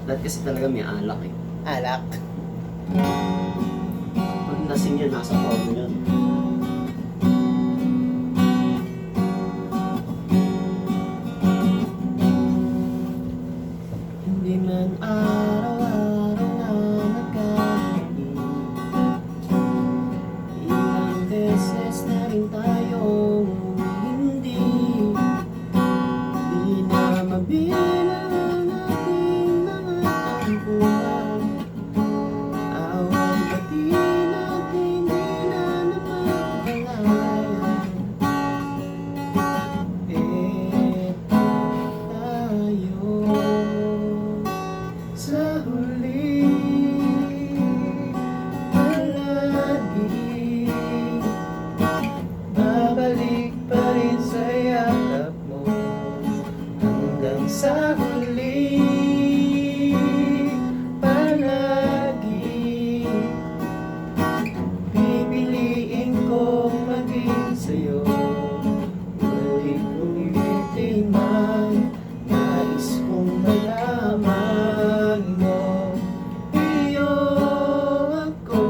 Lahat kasi talaga may alak eh. Alak. Pag lasing yan, nasa todo yan. Hindi man araw-araw na nagkamali, ilang beses na rin tayong hindi na mabilang ang ating mga tampuhan. Awang pati natin di na namamalayan. Eto tayo sa huli, palagi babalik pa rin sa yakap mo hanggang sa huli, palagi pipiliin kong maging sa'yo. Ulit-ulitin man, nais kong malaman mo, iyo ako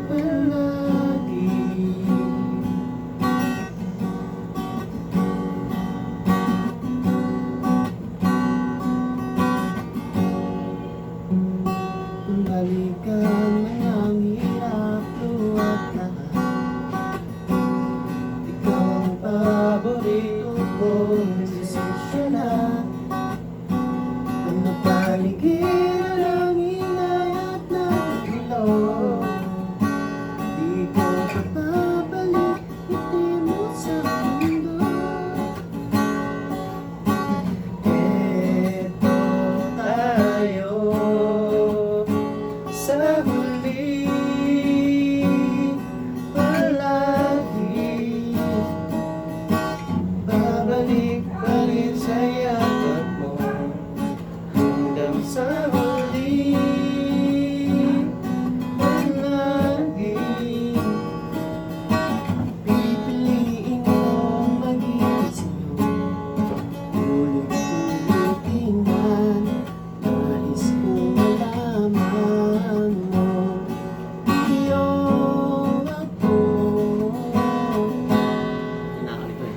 palagi. Balikan man ang hirap, luwat lahat. Ikaw ang paborito kong desisyonan. Ang napaligid ang ingay at nagulo, di ko kapabalik, ngiti mo sa mundo. Eto tayo sa huli, palagi babalik pa rin sa yakap mo hanggang sa huli, palagi pipiliin kong maging sa'yo. Ulit-ulitin man, nais kong malaman mo, iyo ako. Kinakalito eh.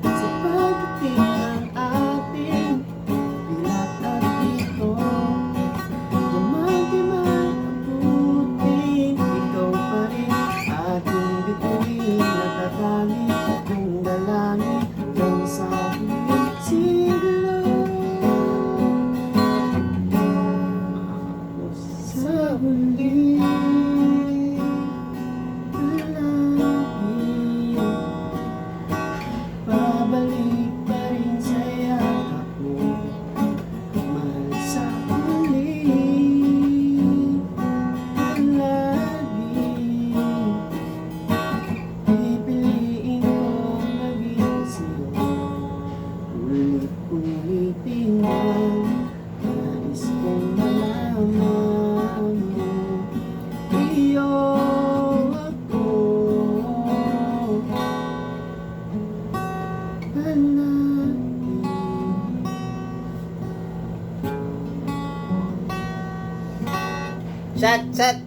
Sa pagdating ng ating bilat at dito, dumati man abutin, ikaw pa rin ating bituin, natatali kong dalangin hanggang sa huling siglo. Sa huli, palagi babalik pa rin sa yakap mo, mahal sa huli, palagi pipiliin kong maging sa'yo. Ulit-ulitin man, nais kong malaman mo, iyo ako palagi. Shot!